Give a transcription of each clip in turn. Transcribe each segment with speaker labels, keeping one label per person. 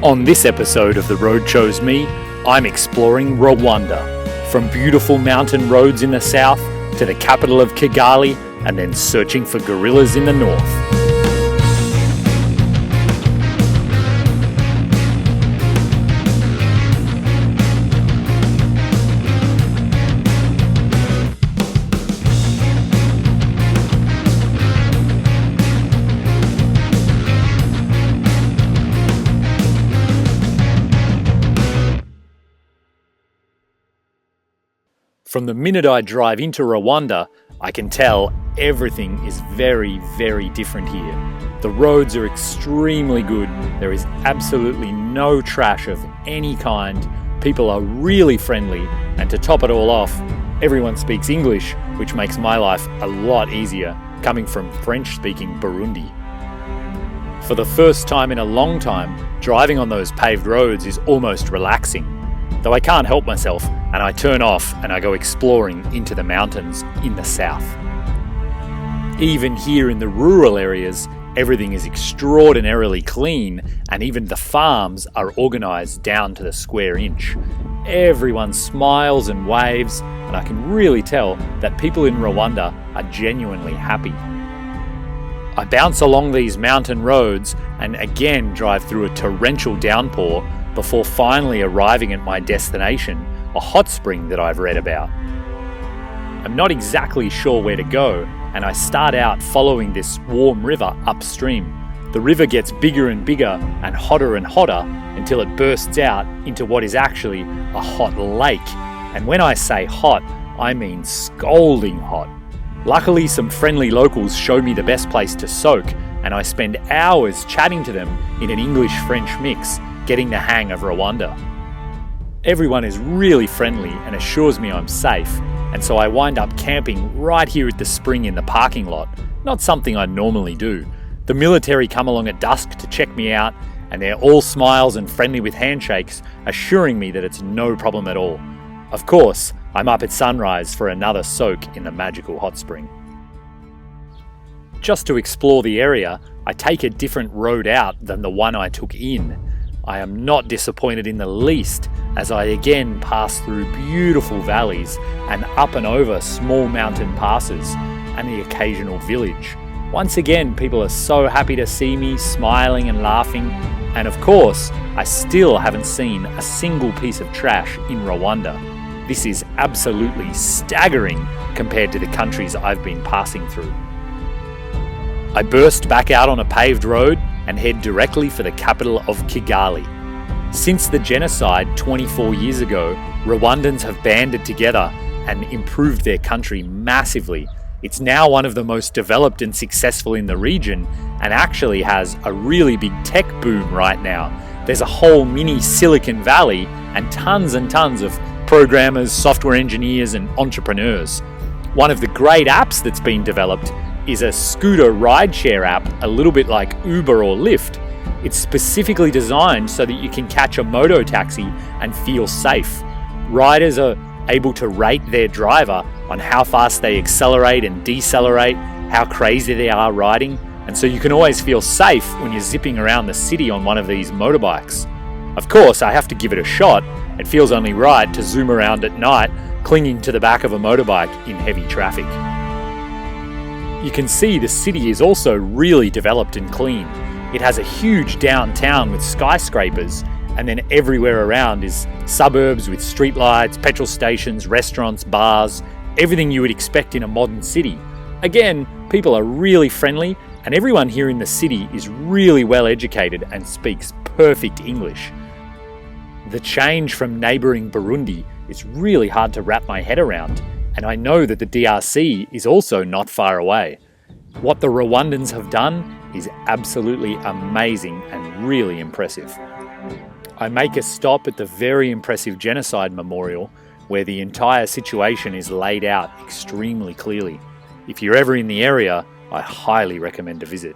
Speaker 1: On this episode of The Road Chose Me, I'm exploring Rwanda. From beautiful mountain roads in the south to the capital of Kigali, and then searching for gorillas in the north. From the minute I drive into Rwanda, I can tell everything is very, very different here. The roads are extremely good. There is absolutely no trash of any kind. People are really friendly, and to top it all off, everyone speaks English, which makes my life a lot easier, coming from French-speaking Burundi. For the first time in a long time, driving on those paved roads is almost relaxing. Though I can't help myself, and I turn off and I go exploring into the mountains in the south. Even here in the rural areas, everything is extraordinarily clean, and even the farms are organised down to the square inch. Everyone smiles and waves, and I can really tell that people in Rwanda are genuinely happy. I bounce along these mountain roads and again drive through a torrential downpour before finally arriving at my destination, a hot spring that I've read about. I'm not exactly sure where to go, and I start out following this warm river upstream. The river gets bigger and bigger and hotter until it bursts out into what is actually a hot lake. And when I say hot, I mean scalding hot. Luckily, some friendly locals show me the best place to soak, and I spend hours chatting to them in an English-French mix, getting the hang of Rwanda. Everyone is really friendly and assures me I'm safe, and so I wind up camping right here at the spring in the parking lot, not something I normally do. The military come along at dusk to check me out, and they're all smiles and friendly with handshakes, assuring me that it's no problem at all. Of course, I'm up at sunrise for another soak in the magical hot spring. Just to explore the area, I take a different road out than the one I took in. I am not disappointed in the least as I again pass through beautiful valleys and up and over small mountain passes and the occasional village. Once again, people are so happy to see me, smiling and laughing, and of course, I still haven't seen a single piece of trash in Rwanda. This is absolutely staggering compared to the countries I've been passing through. I burst back out on a paved road and head directly for the capital of Kigali. Since the genocide 24 years ago, Rwandans have banded together and improved their country massively. It's now one of the most developed and successful in the region, and actually has a really big tech boom right now. There's a whole mini Silicon Valley and tons of programmers, software engineers and entrepreneurs. One of the great apps that's been developed is a scooter rideshare app, a little bit like Uber or Lyft. It's specifically designed so that you can catch a moto taxi and feel safe. Riders are able to rate their driver on how fast they accelerate and decelerate, how crazy they are riding, and so you can always feel safe when you're zipping around the city on one of these motorbikes. Of course, I have to give it a shot. It feels only right to zoom around at night, clinging to the back of a motorbike in heavy traffic. You can see the city is also really developed and clean. It has a huge downtown with skyscrapers, and then everywhere around is suburbs with streetlights, petrol stations, restaurants, bars, everything you would expect in a modern city. Again, people are really friendly, and everyone here in the city is really well educated and speaks perfect English. The change from neighbouring Burundi is really hard to wrap my head around, and I know that the DRC is also not far away. What the Rwandans have done is absolutely amazing and really impressive. I make a stop at the very impressive genocide memorial, where the entire situation is laid out extremely clearly. If you're ever in the area, I highly recommend a visit.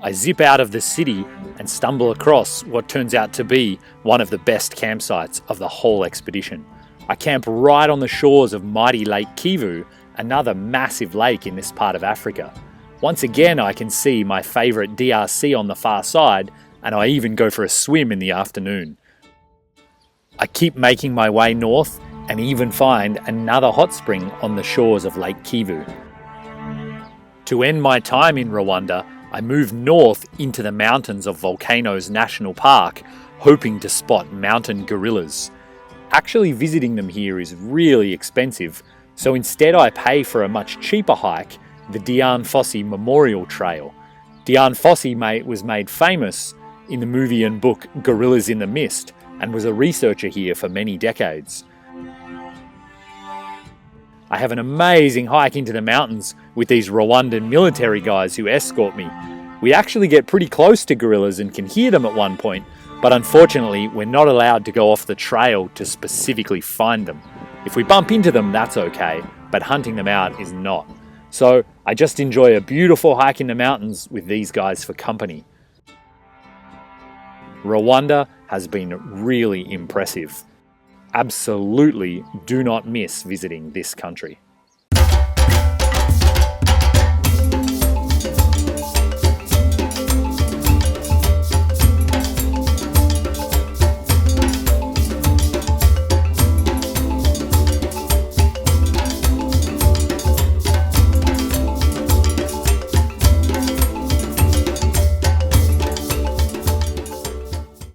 Speaker 1: I zip out of the city and stumble across what turns out to be one of the best campsites of the whole expedition. I camp right on the shores of mighty Lake Kivu, another massive lake in this part of Africa. Once again, I can see my favourite DRC on the far side, and I even go for a swim in the afternoon. I keep making my way north and even find another hot spring on the shores of Lake Kivu. To end my time in Rwanda, I move north into the mountains of Volcanoes National Park, hoping to spot mountain gorillas. Actually visiting them here is really expensive, so instead I pay for a much cheaper hike, the Dian Fossey Memorial Trail. Dian Fossey was made famous in the movie and book Gorillas in the Mist, and was a researcher here for many decades. I have an amazing hike into the mountains with these Rwandan military guys who escort me. We actually get pretty close to gorillas and can hear them at one point, but unfortunately we're not allowed to go off the trail to specifically find them. If we bump into them, that's okay, but hunting them out is not. So I just enjoy a beautiful hike in the mountains with these guys for company. Rwanda has been really impressive. Absolutely do not miss visiting this country.